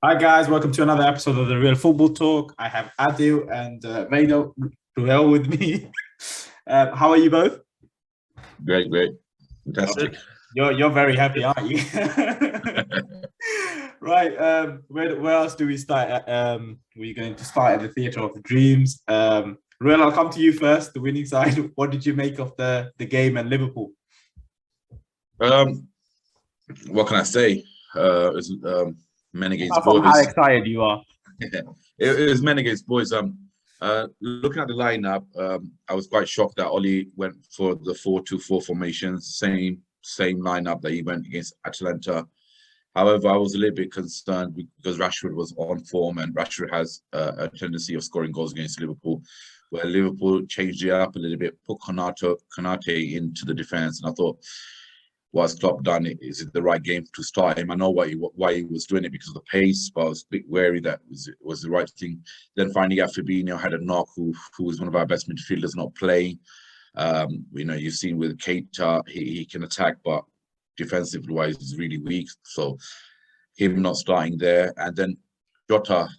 Hi guys, welcome to another episode of the Real Football Talk. I have Adil and Maino Ruel with me. How are you both? Great, great. Fantastic. Good. You're very happy, aren't you? Right. Where else do we start? We're going to start at the Theatre of Dreams. Ruel, I'll come to you first. The winning side. What did you make of the game and Liverpool? Um, what can I say? It's men against Apart from how boys. excited you are. It was men against boys. Looking at the lineup, I was quite shocked that Oli went for the 4-2-4 formation, same lineup that he went against Atalanta. However, I was a little bit concerned because Rashford was on form, and Rashford has a tendency of scoring goals against Liverpool, where Liverpool changed it up a little bit, put Konate into the defence, and I thought, what's Klopp done? Is it the right game to start him? I know why he was doing it because of the pace, but I was a bit wary that was the right thing. Then finding out Fabinho had a knock, who was one of our best midfielders, not playing. You've seen with Keita, he can attack, but defensively wise is really weak. So him not starting there, and then Jota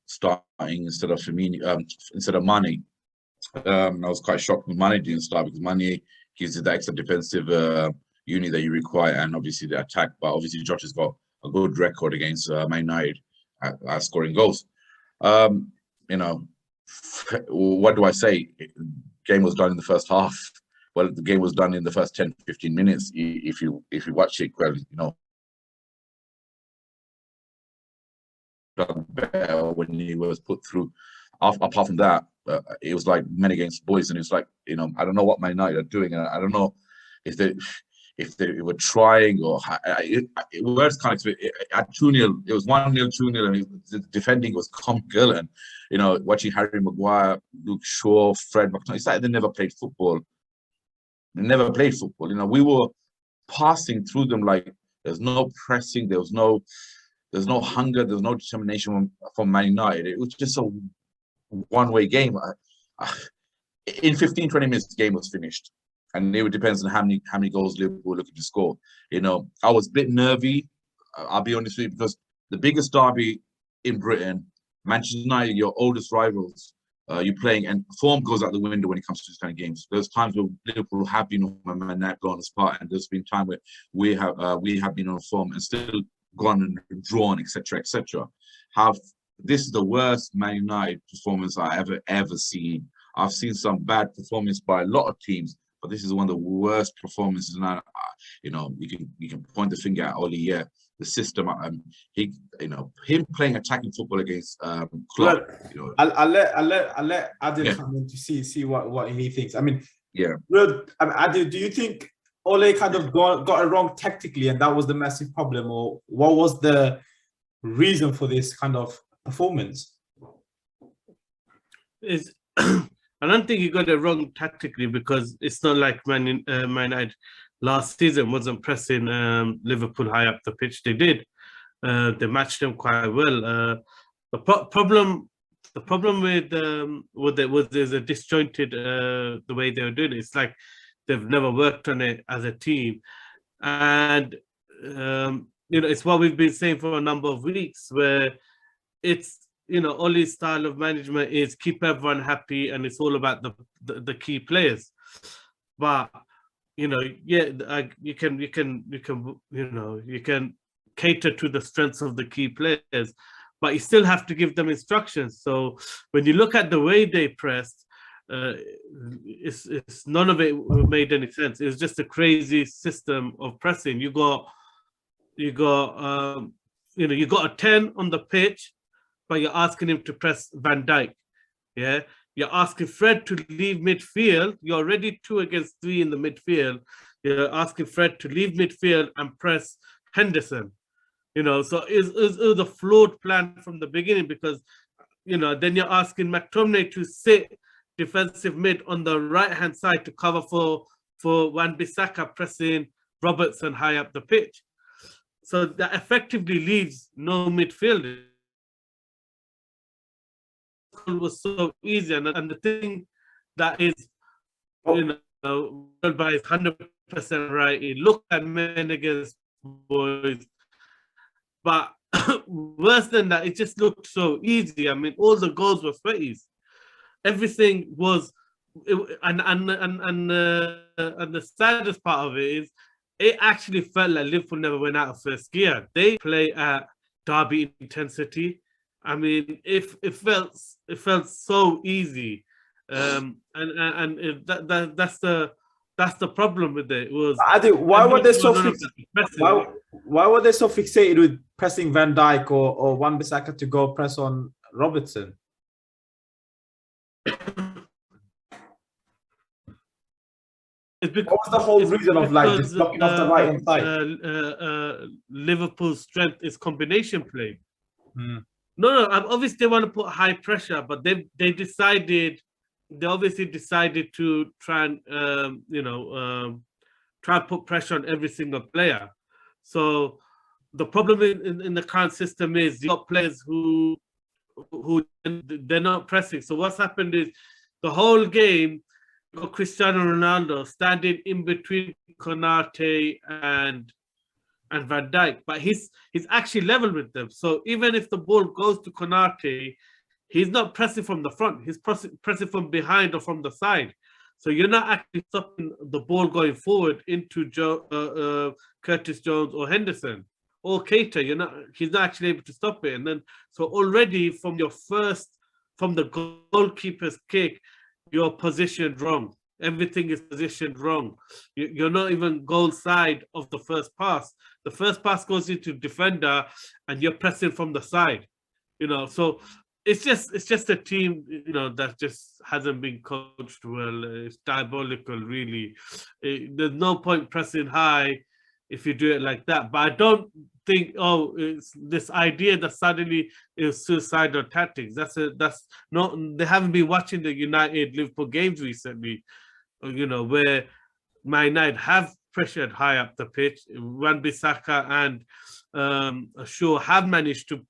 starting instead of Firmino, instead of Mane. I was quite shocked when Mane didn't start because Mane gives you the extra defensive unit that you require, and obviously the attack. But obviously Jota's got a good record against Man United at scoring goals. You know, what do I say? Game was done in the first half. Well, the game was done in the first 10, 15 minutes. If you watch it, well, done better when he was put through. Apart from that, it was like men against boys, and it's like, I don't know what Man United are doing, and I don't know if they were trying or it was kind of at 2-0. It was 1-0, 2-0, and the defending was comical. And watching Harry Maguire, Luke Shaw, Fred McTominay, it's like they never played football. They never played football. We were passing through them like there's no pressing, there's no hunger, there's no determination from Man United. It was just a one-way game. In 15, 20 minutes, the game was finished. And it depends on how many goals Liverpool were looking to score. I was a bit nervy, I'll be honest with you, because the biggest derby in Britain, Manchester United, your oldest rivals, you're playing, and form goes out the window when it comes to this kind of games. There's times where Liverpool have been on Man United gone as part, and there's been time where we have been on form and still gone and drawn, etc., etc. This is the worst Man United performance I ever seen. I've seen some bad performance by a lot of teams, but this is one of the worst performances. And you can point the finger at Oli. Yeah, the system. Him playing attacking football against Klopp. I'll let Adil Yeah, come in to see what he thinks. I mean, yeah. Adil, do you think Ole kind of got it wrong tactically, and that was the massive problem, or what was the reason for this kind of performance? I don't think he got it wrong tactically, because it's not like Man United last season wasn't pressing Liverpool high up the pitch. They did. They matched them quite well. The problem with it was there's a disjointed the way they were doing it. It's like they've never worked on it as a team, and it's what we've been saying for a number of weeks, where it's Ollie's style of management is keep everyone happy, and it's all about the key players. But you can cater to the strengths of the key players, but you still have to give them instructions. So when you look at the way they pressed, it's none of it made any sense. It was just a crazy system of pressing. You got a 10 on the pitch, but you're asking him to press Van Dijk. Yeah, you're asking Fred to leave midfield. You're already 2 against 3 in the midfield. You're asking Fred to leave midfield and press Henderson. So it was a flawed plan from the beginning, because then you're asking McTominay to sit defensive mid on the right hand side to cover for Wan-Bissaka pressing Robertson high up the pitch. So that effectively leaves no midfielder. It was so easy, and the thing that is, by 100% right. He looked at men against boys, but worse than that, it just looked so easy. I mean, all the goals were sweaties. Everything was, and the saddest part of it is, it actually felt like Liverpool never went out of first gear. They play at derby intensity. I mean, it felt so easy, and that's the problem with it. It was, I think why were they so why were they so fixated with pressing Van Dijk or Wan-Bissaka to go press on Robertson? What was the whole reason of like just blocking off the right hand side? Liverpool's strength is combination play. No, obviously they want to put high pressure, but they obviously decided to try and try and put pressure on every single player. So the problem in the current system is you got players who they're not pressing. So what's happened is the whole game, you got Cristiano Ronaldo standing in between Konate and Van Dijk, but he's actually level with them. So even if the ball goes to Konate, he's not pressing from the front. He's pressing from behind or from the side. So you're not actually stopping the ball going forward into Curtis Jones or Henderson or Keita. He's not actually able to stop it. And then so already from the goalkeeper's kick, you're positioned wrong. Everything is positioned wrong. You're not even goal side of the first pass. The first pass goes into defender, and you're pressing from the side. So it's just a team, that just hasn't been coached well. It's diabolical, really. There's no point pressing high if you do it like that. But I don't think, it's this idea that suddenly is suicidal tactics. That's not. They haven't been watching the United Liverpool games recently, where Man United have pressured high up the pitch. Wan-Bissaka and Shaw have managed to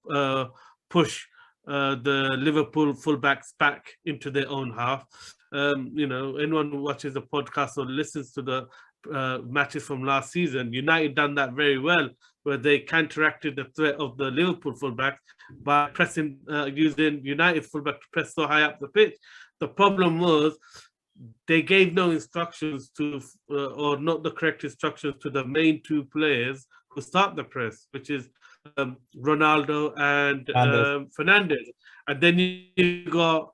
push the Liverpool fullbacks back into their own half. Anyone who watches the podcast or listens to the matches from last season, United done that very well, where they counteracted the threat of the Liverpool fullbacks by pressing, using United fullback to press so high up the pitch. The problem was they gave no instructions to, or not the correct instructions to the main two players who start the press, which is Ronaldo and Fernandes. And then you got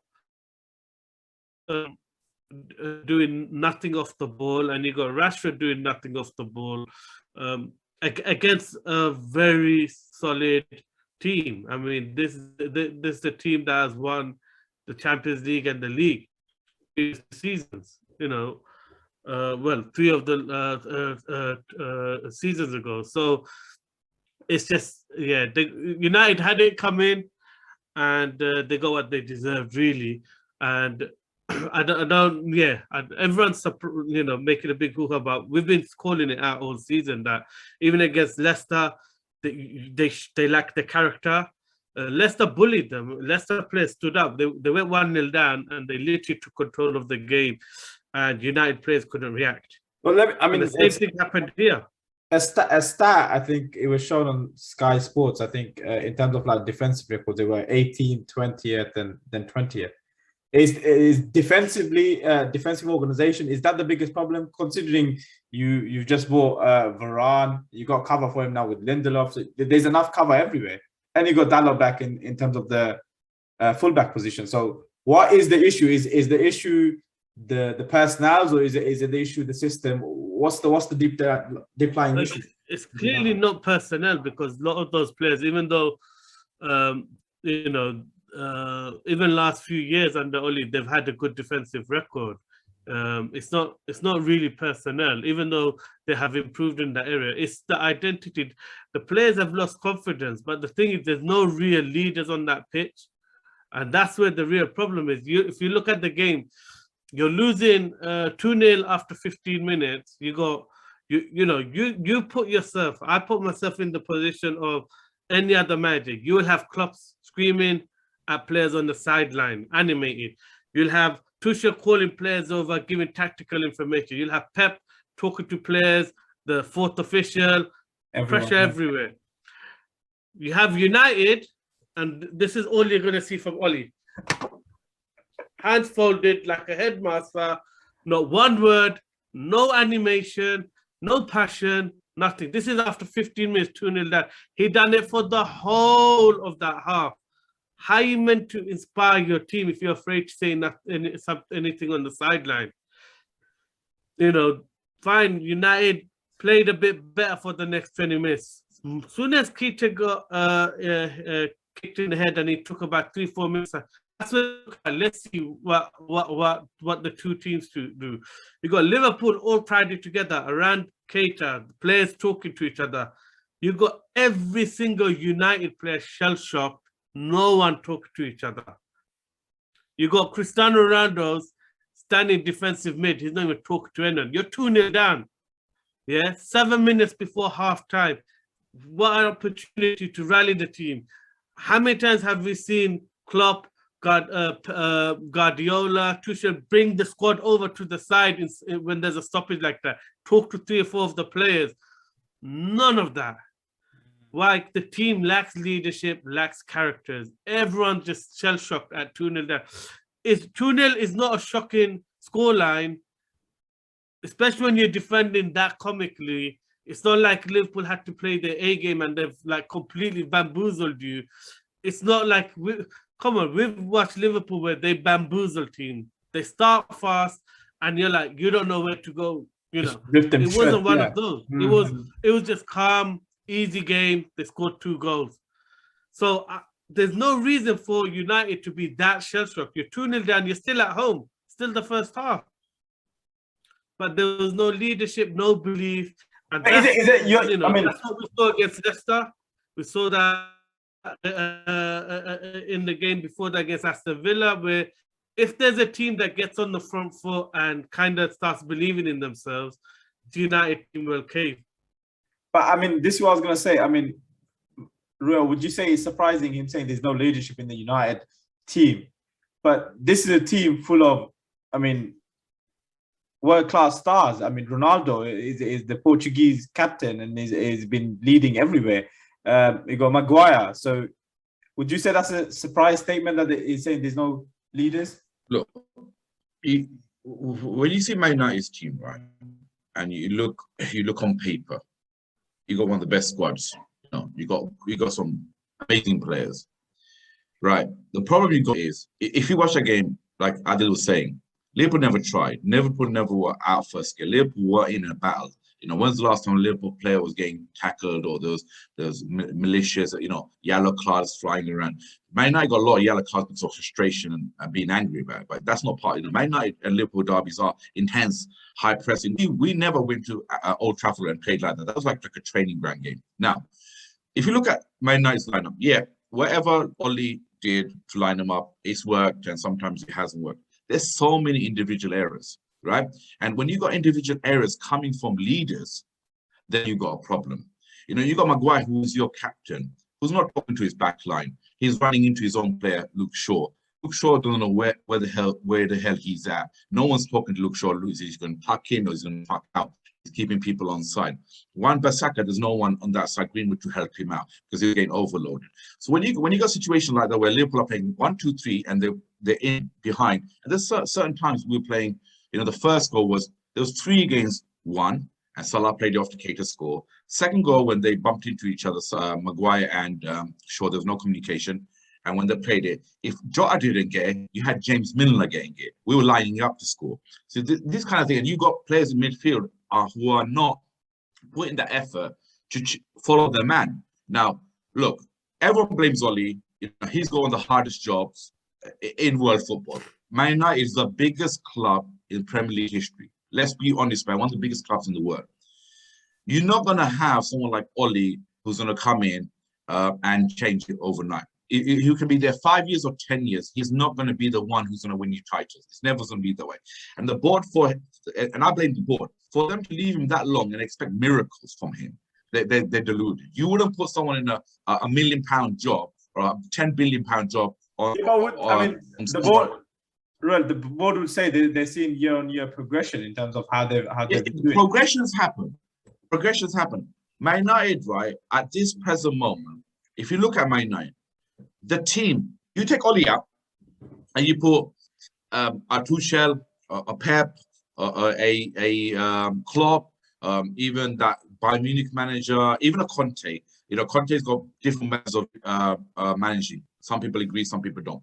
doing nothing off the ball, and you got Rashford doing nothing off the ball against a very solid team. I mean, this is the team that has won the Champions League and the league seasons. 3 of the seasons ago. So it's just, United had it come in, and they got what they deserved, really. And everyone's making a big hoo-ha about. We've been calling it out all season that even against Leicester, they lack the character. Leicester bullied them. Leicester players stood up. They went 1-0 down, and they literally took control of the game, and United players couldn't react. Well, the same thing happened here. A stat, I think it was shown on Sky Sports. I think in terms of like defensive records, they were 18th, 20th, and then 20th. Is defensive organization, is that the biggest problem? Considering you've just bought Varane, you got cover for him now with Lindelof. So there's enough cover everywhere. And you got Dalot back in terms of the fullback position. So what is the issue? Is the issue the personnel, or is it the issue the system? What's the deep lying issue? It's clearly not personnel, because a lot of those players, even though even last few years under Oli, they've had a good defensive record. It's not really personnel, even though they have improved in that area. It's the identity. The players have lost confidence, but the thing is, there's no real leaders on that pitch, and that's where the real problem is. If you look at the game, you're losing 2-0 after 15 minutes. You put yourself. I put myself in the position of any other manager. You will have Klopp screaming at players on the sideline, animated. You'll have Tuchel calling players over, giving tactical information. You'll have Pep talking to players, the fourth official, pressure everywhere. You have United, and this is all you're going to see from Oli. Hands folded like a headmaster, not one word, no animation, no passion, nothing. This is after 15 minutes, 2-0 down. He done it for the whole of that half. How you meant to inspire your team if you're afraid to say anything on the sideline? You know, fine, United played a bit better for the next 20 minutes. As soon as Keita got kicked in the head and he took about 3-4 minutes, that's what, let's see what the two teams do. You got Liverpool all crowded together around Keita, the players talking to each other. You got every single United player shell-shocked, no one talking to each other. You got Cristiano Ronaldo's standing defensive mid, he's not even talking to anyone. You're 2-0 down. Yeah, 7 minutes before half-time. What an opportunity to rally the team. How many times have we seen Klopp, Guardiola, Tuchel bring the squad over to the side when there's a stoppage like that? Talk to 3 or 4 of the players. None of that. Why? The team lacks leadership, lacks characters. Everyone just shell-shocked at 2-0 down. 2-0 is not a shocking scoreline, especially when you're defending that comically. It's not like Liverpool had to play their A game and they've like completely bamboozled you. It's not like, come on, we've watched Liverpool where they bamboozle teams. They start fast and you're like, you don't know where to go. You know, it wasn't one of those. It was just calm, easy game. They scored 2 goals. So there's no reason for United to be that shell-shocked. You're 2-0 down, you're still at home, still the first half. But there was no leadership, no belief. And that's, I mean, that's what we saw against Leicester. We saw that in the game before that against Aston Villa, where if there's a team that gets on the front foot and kind of starts believing in themselves, the United team will cave. But I mean, this is what I was going to say. I mean, Ruel, would you say it's surprising him saying there's no leadership in the United team? But this is a team full of, I mean, world-class stars. I mean, Ronaldo is the Portuguese captain and he's been leading everywhere. You got Maguire. So would you say that's a surprise statement that he's saying there's no leaders? Look, when you see Man United's team, right, and you look on paper, you got one of the best squads. You know, you got some amazing players, right? The problem you got is if you watch a game, like Adil was saying, Liverpool never tried. Liverpool never were out first gear. Liverpool were in a battle. You know, when's the last time a Liverpool player was getting tackled or those malicious, you know, yellow cards flying around? Man United got a lot of yellow cards because of frustration and being angry about it, but that's not part of it. You know, Man United and Liverpool derbies are intense, high pressing. We never went to Old Trafford and played like that. That was like a training ground game. Now, if you look at Man United's lineup, yeah, whatever Oli did to line them up, it's worked and sometimes it hasn't worked. There's so many individual errors, right? And when you got individual errors coming from leaders, then you got a problem. You know, you got Maguire, who's your captain, who's not talking to his back line. He's running into his own player, Luke Shaw. Luke Shaw doesn't know where the hell he's at. No one's talking to Luke Shaw. He's going to tuck in or he's going to tuck out. He's keeping people on side. Wan-Bissaka, there's no one on that side, Greenwood, to help him out because he's getting overloaded. So when you got a situation like that where Liverpool are playing 1, 2, 3 and they're in behind, and there's certain times we were playing, you know, the first goal was, there was 3 against 1 and Salah played it off to Keita score. Second goal, when they bumped into each other, Maguire and Shaw, there was no communication. And when they played it, if Jota didn't get it, you had James Milner getting it. We were lining up to score. So this kind of thing, and you got players in midfield who are not putting the effort to follow their man. Now, look, everyone blames Oli. You know, he's got one of the hardest jobs in world football. Man United is the biggest club in Premier League history. Let's be honest, man, one of the biggest clubs in the world. You're not going to have someone like Oli who's going to come in and change it overnight. He can be there 5 years or 10 years. He's not going to be the one who's going to win you titles. It's never going to be that way. And the board and I blame the board, for them to leave him that long and expect miracles from him, they're deluded. You wouldn't put someone in a £1 million job or a £10 billion job. The board would say they're seeing year-on-year progression in terms of how they're doing. Progressions happen. Man United, right, at this present moment, if you look at Man United, the team, you take Oli out and you put a Tuchel, a Pep, a Klopp, even that Bayern Munich manager, even a Conte. You know, Conte's got different methods of managing. Some people agree, some people don't.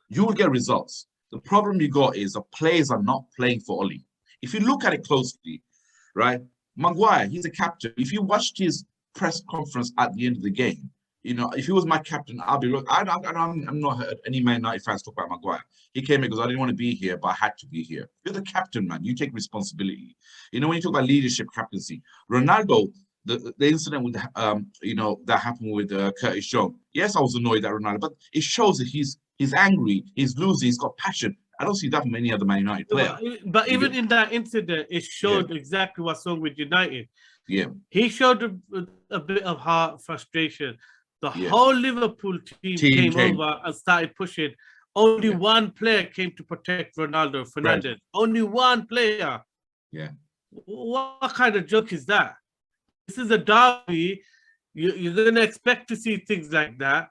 You will get results. The problem you got is the players are not playing for Oli. If you look at it closely, right, Maguire, he's a captain. If you watched his press conference at the end of the game, you know, if he was my captain, I'll be. I'm not heard any Man United fans talk about Maguire. He came here because I didn't want to be here, but I had to be here. You're the captain, man. You take responsibility. You know, when you talk about leadership, captaincy, Ronaldo, the incident with you know, that happened with Curtis Jones. Yes, I was annoyed at Ronaldo, but it shows that he's angry, he's losing, he's got passion. I don't see that from any other Man United player. But even in that incident, it showed exactly what's wrong with United. Yeah, he showed a bit of heart frustration. The whole Liverpool team came over and started pushing. Only one player came to protect Ronaldo Fernandes. Right. Only one player. Yeah. What kind of joke is that? This is a derby. You're going to expect to see things like that.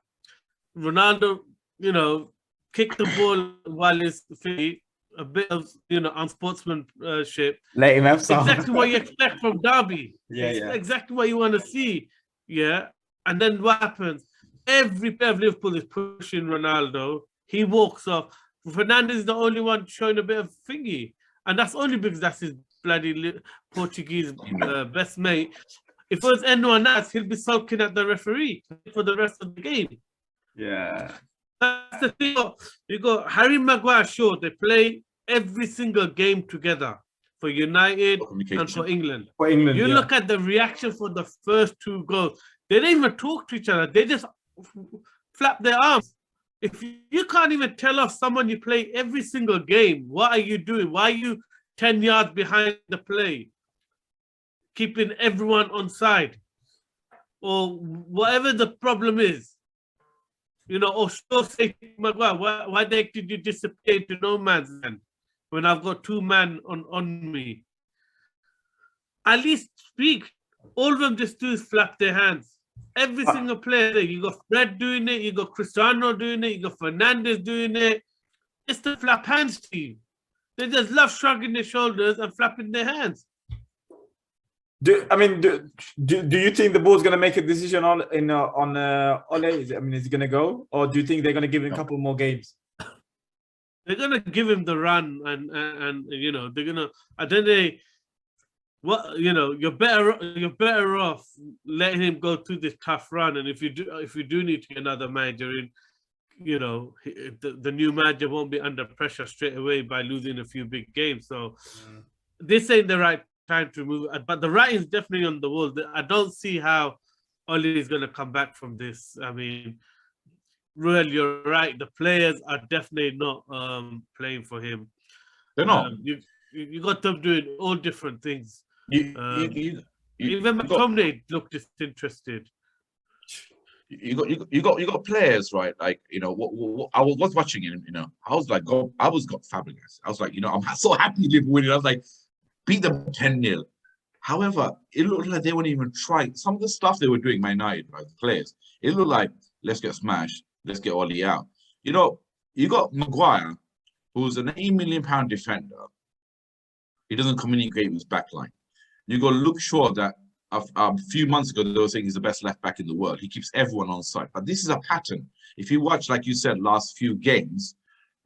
Ronaldo, you know, kick the ball while it's free. A bit of, you know, unsportsmanship. Let him have some. Exactly what you expect from derby. Yeah. Exactly what you want to see. Yeah. And then what happens? Every player of Liverpool is pushing Ronaldo. He walks off. Fernandes is the only one showing a bit of thingy. And that's only because that's his bloody Portuguese best mate. If it was anyone else, he'll be sulking at the referee for the rest of the game. Yeah. That's the thing. You got Harry Maguire, sure, they play every single game together for United and for England. For England, you look at the reaction for the first two goals. They didn't even talk to each other. They just flap their arms. If you can't even tell off someone you play every single game, what are you doing? Why are you 10 yards behind the play? Keeping everyone on side. Or whatever the problem is. You know, or so say, Maguire, why did you disappear into no man's land when I've got two men on me? At least speak. All of them just do is flap their hands. Every single player, you got Fred doing it, you got Cristiano doing it, you got Fernandes doing it. It's the flap hands team. They just love shrugging their shoulders and flapping their hands. Do you think the board's going to make a decision on Ole? Is he going to go, or do you think they're going to give him a couple more games? They're going to give him the run, and you know they're going to. I don't know. What, you know, you're better off letting him go through this tough run, and if you do need to get another manager in, you know, the new manager won't be under pressure straight away by losing a few big games. So this ain't the right time to move. But the writing's definitely on the wall. I don't see how Oli is going to come back from this. I mean, Ruel, you're right. The players are definitely not playing for him. They're not. You got them doing all different things. Even McTominay looked disinterested. You got players, right? Like, you know, what I was watching it, you know, I was like, got fabulous. I was like, you know, I'm so happy Liverpool winning. I was like, beat them 10-0. However, it looked like they weren't even trying. Some of the stuff they were doing, Man United, right, the players, it looked like, let's get smashed, let's get Oli out. You know, you got Maguire, who's an £8 million defender. He doesn't communicate with his backline. You got Luke Shaw, that a few months ago they were saying he's the best left back in the world. He keeps everyone on side. But this is a pattern. If you watch, like you said, last few games,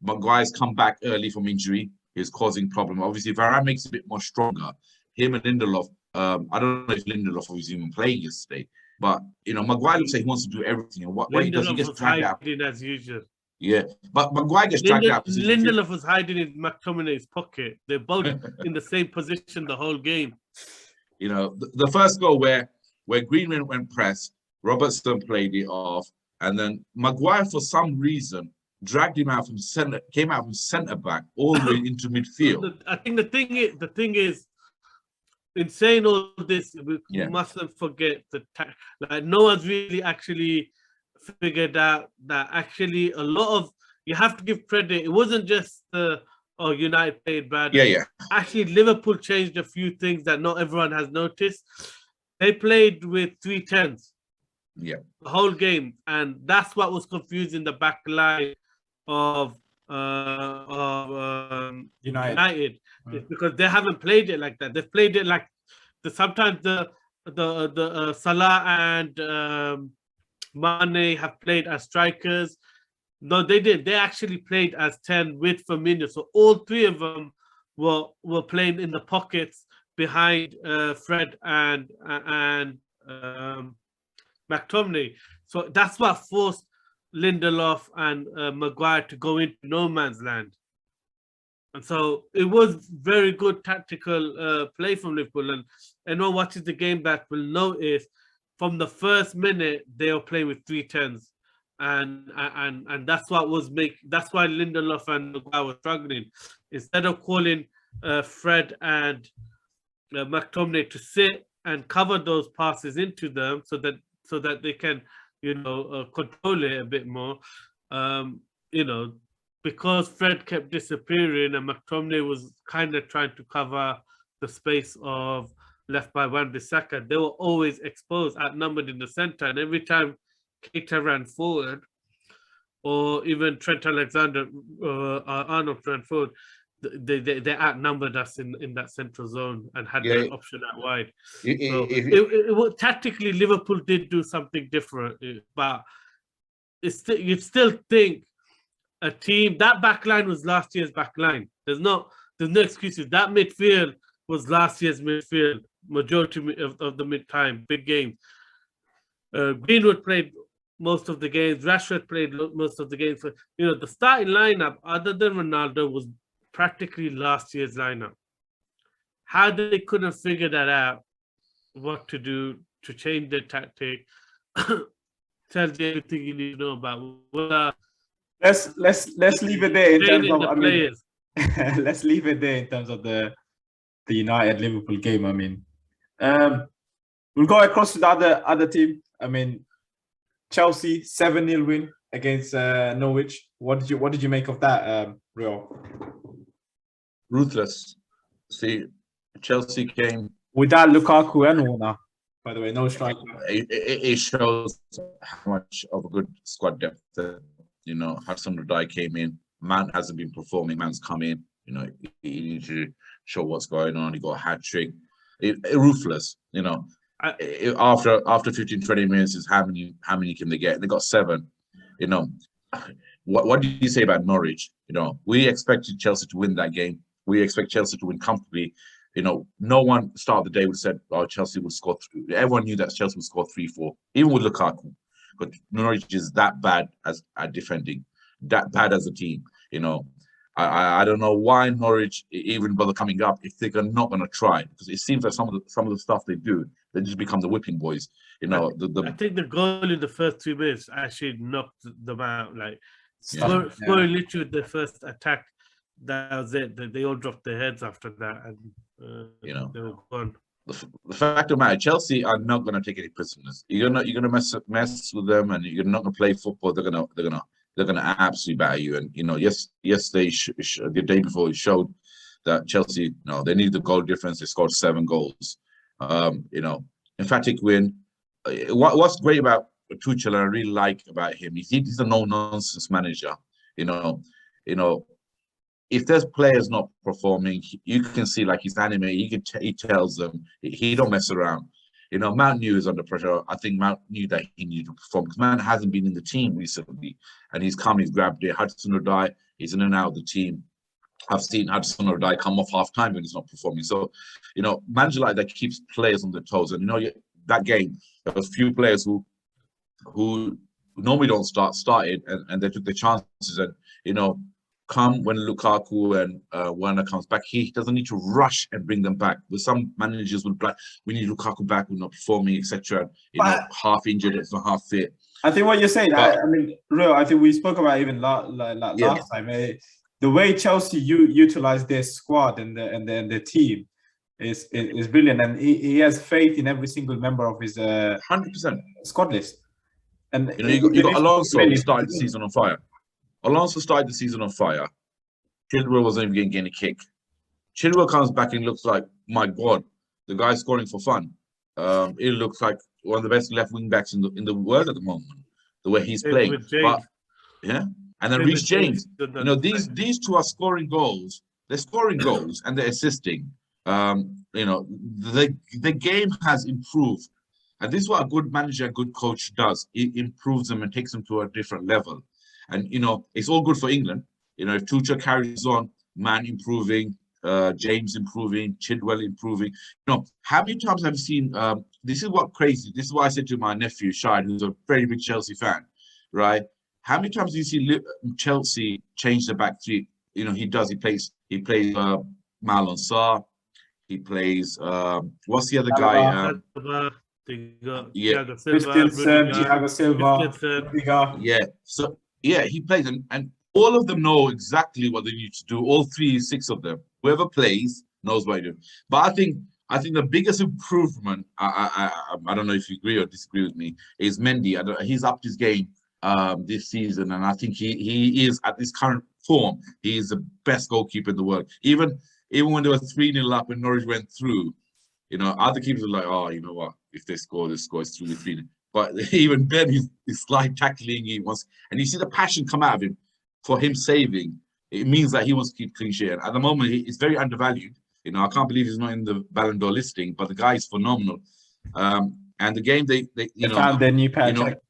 Maguire's come back early from injury. He's causing problem. Obviously, Varane makes it a bit more stronger. Him and Lindelof. I don't know if Lindelof was even playing yesterday. But, you know, Maguire looks like he wants to do everything. And what he does, he gets dragged out. As usual. Yeah, but Maguire gets dragged out. Lindelof was hiding in McTominay's pocket. They're both in the same position the whole game. You know, the first goal where Greenman went press, Robertson played it off, and then Maguire, for some reason, dragged him out from centre back all the way into midfield. I think the thing is, in saying all this, we mustn't forget like no one's really actually figured out that actually a lot of, you have to give credit. It wasn't just United played bad. Yeah. Actually, Liverpool changed a few things that not everyone has noticed. They played with 3 10s. Yeah. The whole game, and that's what was confusing the back line of United. It's because they haven't played it like that. They've played it like sometimes the Salah and Mane have played as strikers. No, they did. They actually played as 10 with Firmino. So all three of them were playing in the pockets behind Fred and McTominay. So that's what forced Lindelof and Maguire to go into no man's land. And so it was very good tactical play from Liverpool. And anyone watches the game back will notice from the first minute they were playing with 3-10s. And that's what that's why Lindelof and Maguire were struggling. Instead of calling Fred and McTominay to sit and cover those passes into them so that they can, control it a bit more, because Fred kept disappearing and McTominay was kind of trying to cover the space of left by Wan-Bissaka, they were always exposed, outnumbered in the center, and every time Keita ran forward, or even Trent Alexander-Arnold ran forward, they outnumbered us in that central zone and had that option out wide. Tactically, Liverpool did do something different, but you'd still think a team, that back line was last year's back line. There's no excuses. That midfield was last year's midfield, majority of the mid-time, big games. Greenwood played most of the games. Rashford played most of the games. So, the starting lineup, other than Ronaldo, was practically last year's lineup. How they couldn't figure that out, what to do to change their tactic, tells you everything you need to know about. Let's leave it there in terms of the players. Let's leave it there in terms of the United Liverpool game. We'll go across to the other team. Chelsea 7-0 win against Norwich. What did you make of that, Rio? Ruthless. See, Chelsea came without Lukaku and Warner. By the way, no striker. It shows how much of a good squad depth. Hudson-Odoi came in. Man hasn't been performing. Man's come in. He needs to show what's going on. He got a hat trick. Ruthless. After 15, 20 minutes is how many can they get? They got 7. What did you say about Norwich? We expected Chelsea to win that game. We expect Chelsea to win comfortably. No one started the day would said, "Oh, Chelsea would score 3." Everyone knew that Chelsea would score 3-4, even with Lukaku. But Norwich is that bad at defending, that bad as a team. I don't know why Norwich even bother coming up if they're not going to try, because it seems like some of the stuff they do, they just become the whipping boys. I think the goal in the first 2 minutes actually knocked them out. Scoring literally the first attack, that was it. They all dropped their heads after that, and they were gone. The fact of the matter, Chelsea are not going to take any prisoners. You're gonna mess with them, and you're not going to play football. They're gonna absolutely batter you. And yesterday, the day before, it showed that Chelsea, they need the goal difference. They scored 7 goals. Emphatic win. What's great about Tuchel, and I really like about him, he's a no-nonsense manager. If there's players not performing, you can see he's animated. He tells them he don't mess around. Mount New is under pressure. I think Mount knew that he needed to perform because Mount hasn't been in the team recently, and he's grabbed it. Hudson-Odoi, he's in and out of the team. I've seen Hudson-Odoi come off half time when he's not performing. So, manager like that keeps players on their toes. And that game, there was a few players who normally don't started, and they took the chances. And come when Lukaku and Werner comes back, he doesn't need to rush and bring them back. With some managers will be like, we need Lukaku back, we're not performing, etc. Half injured, it's not half fit. I think what you're saying, Real, I think we spoke about even last time. The way Chelsea utilize their squad and the team is brilliant, and he has faith in every single member of his 100% squad list. And you got Alonso started the season on fire. Alonso started the season on fire. Chilwell wasn't even getting a kick. Chilwell comes back and looks like, my God, the guy's scoring for fun. It looks like one of the best left wing backs in the world at the moment. The way he's Same playing, with James. but yeah, and then Same Reece with James. James. You know, these two are scoring goals. They're scoring goals and they're assisting. You know, the game has improved, and this is what a good manager, a good coach does. It improves them and takes them to a different level. And you know, it's all good for England. You know, if Tuchel carries on, Man improving, James improving, Chidwell improving. You know, how many times have you seen? This is what crazy. This is what I said to my nephew Shad, who's a very big Chelsea fan, right? How many times do you see Chelsea change the back three? You know, he does. He plays Marlon Sarr. He plays what's the other guy? They got Yeah, Thiago Silva, Christensen, Rudiger, Thiago Silva, Christensen. Rudiger. yeah. So yeah, he plays, and all of them know exactly what they need to do. All six of them. Whoever plays knows what to do. But I think the biggest improvement, I don't know if you agree or disagree with me, is Mendy. He's upped his game this season, and I think he is at this current form. He is the best goalkeeper in the world. Even when they were 3-0 up and Norwich went through, you know, other keepers were like, oh, you know what? If they score, it's 3-3. But even Ben, his slide tackling, and you see the passion come out of him for him saving. It means that he wants to keep clean sheet. And at the moment, he's very undervalued. You know, I can't believe he's not in the Ballon d'Or listing, but the guy is phenomenal. And the game they found their new patch. Like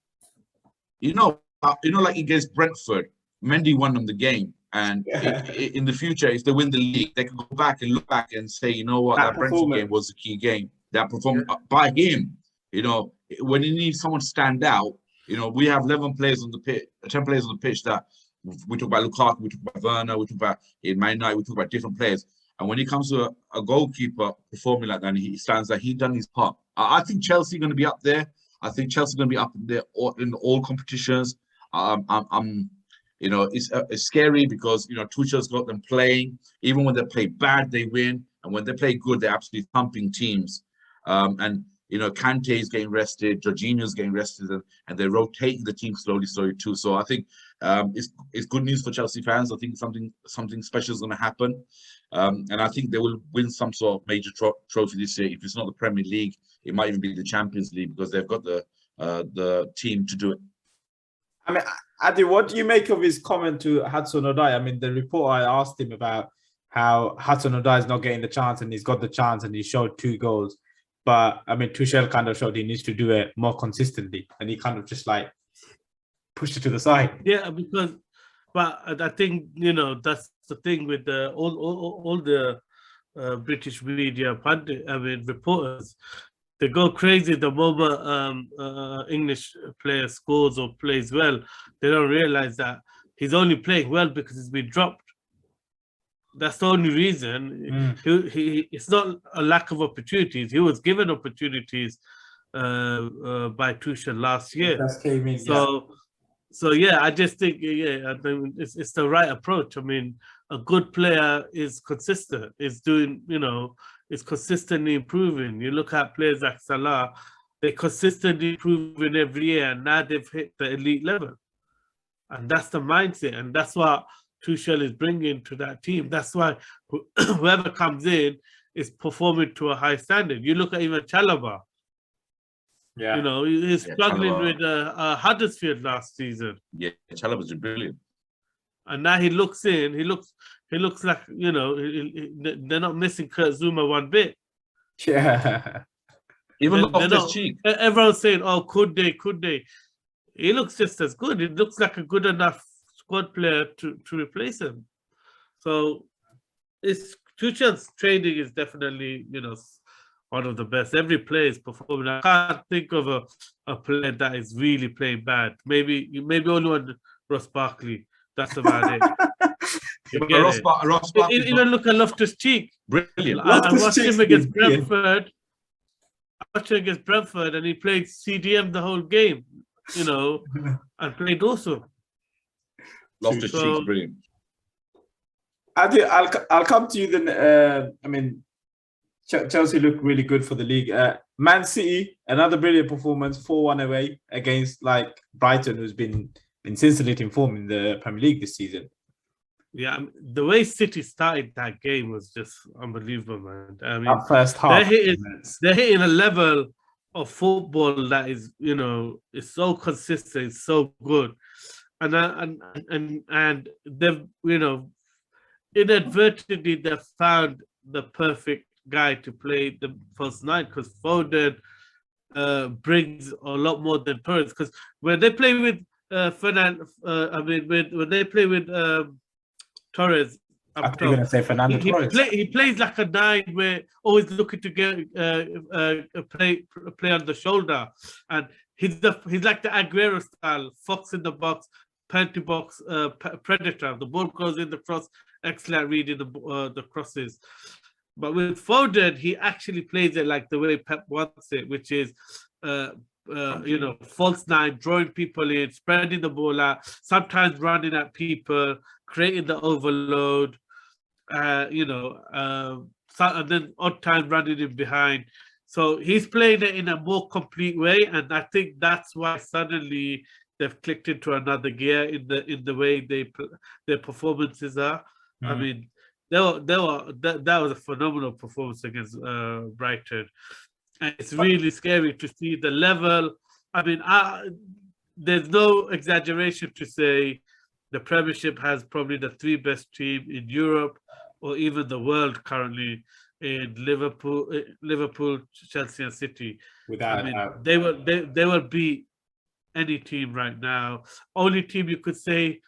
against Brentford, Mendy won them the game. And in the future, if they win the league, they can go back and look back and say, you know what, that Brentford game was the key game. That performed by him. You know, when you need someone to stand out, you know, we have 11 players on the pitch, 10 players on the pitch that we talk about Lukaku, we talk about Werner, we talk about in Man United, we talk about different players. And when it comes to a goalkeeper performing like that, and he stands there, he's done his part. I think Chelsea are going to be up there. I think Chelsea are going to be up there in all competitions. You know, it's scary because, you know, Tuchel's got them playing. Even when they play bad, they win. And when they play good, they're absolutely thumping teams. And, you know, Kante is getting rested, Jorginho's getting rested, and they're rotating the team slowly too. So I think it's good news for Chelsea fans. I think something special is going to happen. And I think they will win some sort of major trophy this year. If it's not the Premier League, it might even be the Champions League because they've got the team to do it. I mean, Adi, what do you make of his comment to Hudson-Odoi? I mean, the report, I asked him about how Hudson-Odoi is not getting the chance, and he's got the chance, and he showed 2 goals. But I mean, Tuchel kind of showed he needs to do it more consistently, and he kind of just like pushed it to the side. Yeah, but I think, you know, that's the thing with all the British media reporters. They go crazy the moment English player scores or plays well. They don't realize that he's only playing well because he's been dropped. That's the only reason. It's not a lack of opportunities. He was given opportunities by Tuchel last year. So yeah, I just think I think it's the right approach. I mean, a good player is consistent. Is doing, you know, is consistently improving. You look at players like Salah, they're consistently improving every year, and now they've hit the elite level. And that's the mindset, and that's what Tuchel is bringing to that team. That's why whoever comes in is performing to a high standard. You look at even Chalobah. Yeah, you know, he's struggling Chalobah. with Huddersfield last season. Yeah, Chalobah's brilliant. And now he looks like, you know, they're not missing Kurt Zuma one bit. Yeah. Even off cheek. Everyone's saying, oh, could they? He looks just as good. It looks like a good enough squad player to replace him. So Tuchel's training is definitely, you know, one of the best. Every player is performing. I can't think of a player that is really playing bad. Maybe only one, Ross Barkley. That's about it. Ross Barkley, even look at Loftus-Cheek. Brilliant. I watched him against Brentford. And he played CDM the whole game, you know, and played also. Loftus-Cheek's brilliant. Adi, I'll come to you then. I mean, Chelsea look really good for the league. Man City, another brilliant performance, 4-1 away against like Brighton, who's been in scintillating form in the Premier League this season. Yeah, the way City started that game was just unbelievable, man. I mean, that first half, they're hitting a level of football that is, is so consistent, it's so good, and they've, inadvertently they've found the perfect guy to play the first nine, because Foden brings a lot more than Torres. Because when they play with when they play with Torres I up think you're top, gonna say Fernando Torres. he plays like a nine, where always looking to get play on the shoulder, and he's like the Aguero style, fox in the box, penalty box predator. The ball goes in the cross, excellent reading the crosses. But with Foden, he actually plays it like the way Pep wants it, which is, false nine, drawing people in, spreading the ball out, sometimes running at people, creating the overload, and then odd time running in behind. So he's playing it in a more complete way, and I think that's why suddenly they've clicked into another gear in the way their performances are. I mean, that was a phenomenal performance against Brighton, and it's really scary to see the level. I mean, there's no exaggeration to say the Premiership has probably the three best team in Europe or even the world currently in Liverpool, Chelsea, and City. Without, I mean, they will beat any team right now. Only team you could say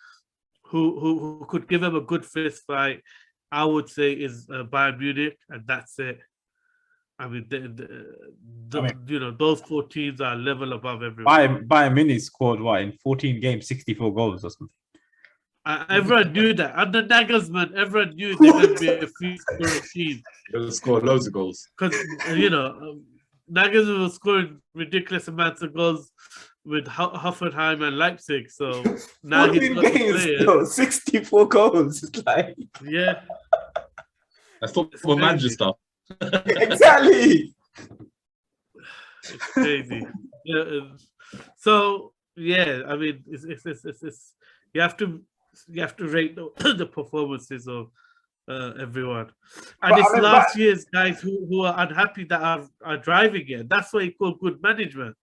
who could give them a good fist fight, I would say, is Bayern Munich, and that's it. I mean, those four teams are level above everyone. Bayern Munich scored what in 14 games, 64 goals or something. Everyone knew that. Under Nagelsmann, everyone knew they're going to be a free scoring team. They'll score loads of goals. Because, Nagelsmann was scoring ridiculous amounts of goals with Hoffenheim and Leipzig. So now he's got games, bro, 64 goals. It's like, yeah. That's football manager stuff. Exactly. It's crazy. So yeah, I mean, it's you have to rate the performances of everyone, and it's last year's guys who are unhappy that are driving it. That's what he called good management.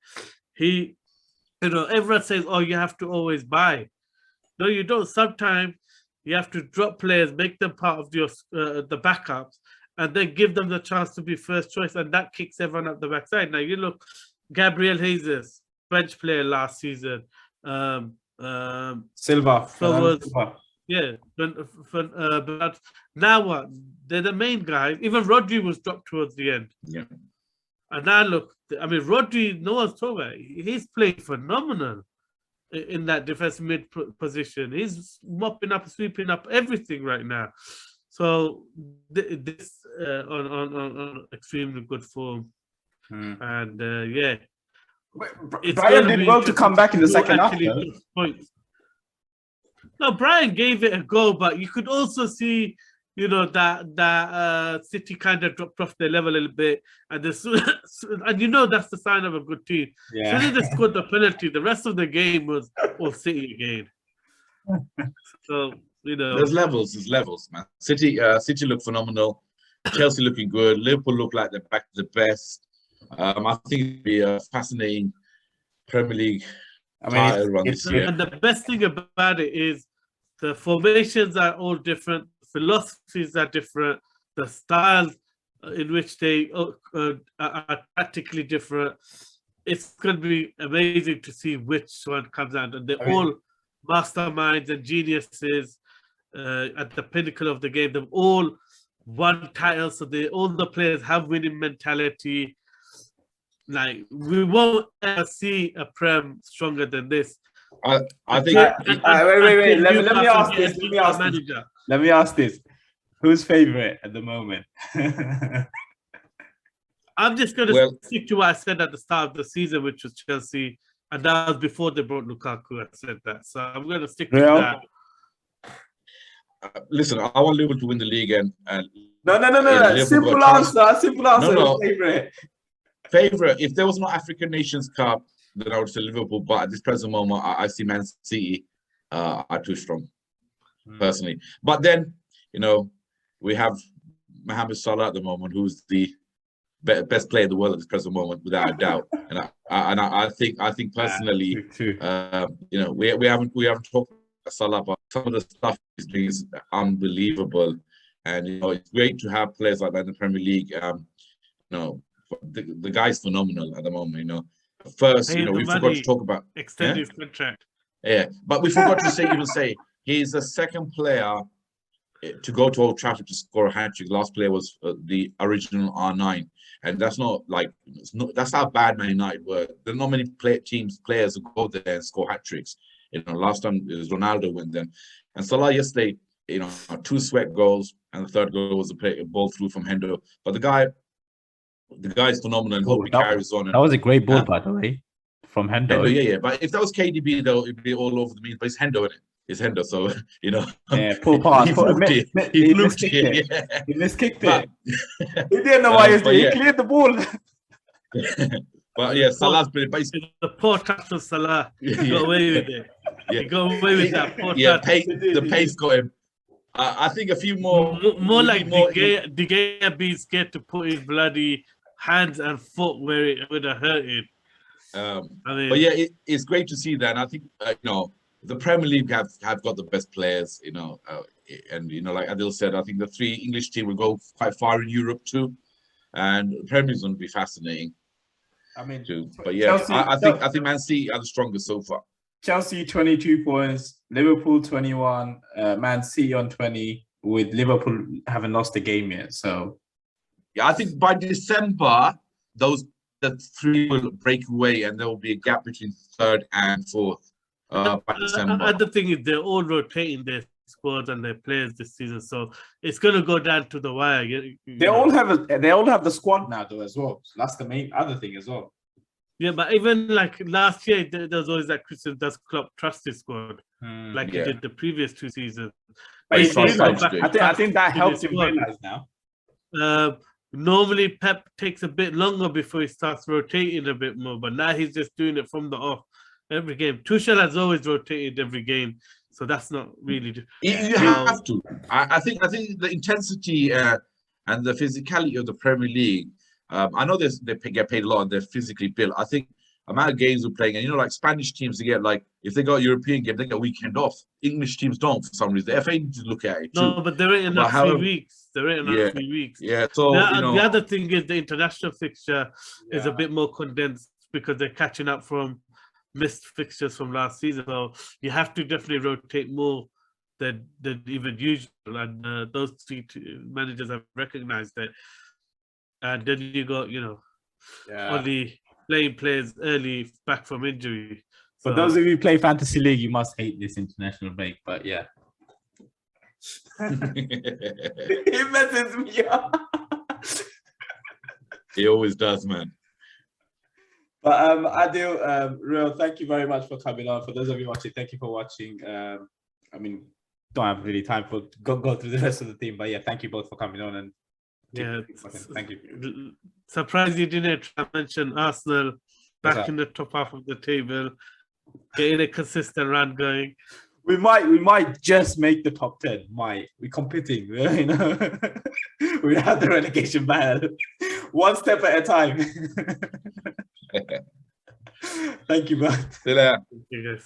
Everyone says, "Oh, you have to always buy." No, you don't. Sometimes you have to drop players, make them part of your the backups, and then give them the chance to be first choice, and that kicks everyone up the backside. Now you look, Gabriel Jesus, bench player last season. Silva. Yeah, but now what? They're the main guys. Even Rodri was dropped towards the end. Yeah. And now look, I mean, Rodri, no one's talking about. He's playing phenomenal in that defensive mid position. He's mopping up, sweeping up everything right now. So this on extremely good form, and yeah. Brian did well to come back in the second half. No, Brian gave it a go, but you could also see, that City kind of dropped off their level a little bit, and that's the sign of a good team. Yeah. As soon as they scored the penalty, the rest of the game was all City again. So there's levels, man. City look phenomenal. Chelsea looking good. Liverpool look like they're back to the best. I think it'll be a fascinating Premier League title run this year. And the best thing about it is the formations are all different, philosophies are different, the styles in which they are practically different. It's going to be amazing to see which one comes out, and they're all masterminds and geniuses at the pinnacle of the game. They've all won titles, so all the players have winning mentality. Like, we won't ever see a Prem stronger than this. I think. Wait. Let me ask this. Who's favorite at the moment? I'm just going to stick to what I said at the start of the season, which was Chelsea, and that was before they brought Lukaku. I said that, so I'm going to stick to that. Listen, I want Liverpool to win the league, and no. Simple answer. No. Favorite. If there was no African Nations Cup, then I would say Liverpool. But at this present moment, I see Man City are too strong, personally. But then, we have Mohamed Salah at the moment, who's the best player in the world at this present moment, without a doubt. And I think personally, you know, we haven't talked about Salah, but some of the stuff he's doing is unbelievable. And you know, it's great to have players like that in the Premier League. You know, the guy's phenomenal at the moment. You know, first, you know, we forgot to talk about extended contract. Yeah, but we forgot to say he's the second player to go to Old Trafford to score a hat-trick. Last player was the original R9, and that's not like that's how bad Man United were. There are not many players who go there and score hat-tricks. You know, last time it was Ronaldo went then, and Salah yesterday, you know, 2 sweat goals, and the third goal was a ball through from Hendo. But the guy is phenomenal, and hope he carries on. That was a great ball, by the way, from Hendo. Yeah. But if that was KDB, though, it'd be all over the means. But it's Hendo, isn't it? It's Hendo, so you know. Yeah, poor pass. He miskicked it. Yeah. He miskicked it. He didn't know why he cleared the ball. But yeah, Salah's been basically the poor touch of Salah. He got away with it. Yeah. He got away with that poor touch. The pace got him. I think a few more like De Gea being scared to put his bloody hands and foot where it would have hurt him. But yeah, it's great to see that. And I think you know, the Premier League have got the best players, you know, and you know, like Adil said, I think the 3 English team will go quite far in Europe too, and the Premier League is going to be fascinating. I mean, too. But yeah, Chelsea, I think Man City are the strongest so far. Chelsea 22 points, Liverpool 21, Man City on 20, with Liverpool haven't lost a game yet. So yeah, I think by December the 3 will break away, and there will be a gap between 3rd and 4th. The thing is, they're all rotating their squads and their players this season, so it's going to go down to the wire. They all have the squad now, though, as well. So that's the main other thing as well. Yeah, but even like last year, there was always that Christian does Klopp trust his squad, he did the previous 2 seasons. But I think that helps him realize now. Normally, Pep takes a bit longer before he starts rotating a bit more, but now he's just doing it from the off. Every game. Tuchel has always rotated every game, so that's not really. You have to. I think the intensity and the physicality of the Premier League. I know they get paid a lot and they're physically built. I think amount of games we're playing, and you know, like Spanish teams, they get like if they got a European game, they get a weekend off. English teams don't for some reason. The FA needs to look at it too. No, but they're in 3 weeks. They're in 3 weeks. Yeah. So you know, the other thing is the international fixture is a bit more condensed because they're catching up from missed fixtures from last season, so you have to definitely rotate more than even usual, and those 2 managers have recognized that. And then you got, you know, only playing players early back from injury. For those of you who play fantasy league, you must hate this international break, but yeah. He messes me up. He always does, man. But Adil, Real, thank you very much for coming on. For those of you watching, thank you for watching. I mean, don't have really time for go through the rest of the team, but yeah, thank you both for coming on. And thank you. Surprised you didn't mention Arsenal back in the top half of the table, getting a consistent run going. We might just make the top 10. We're competing, you know. We have the relegation battle, one step at a time. Thank you, man. See you later. Thank you, guys.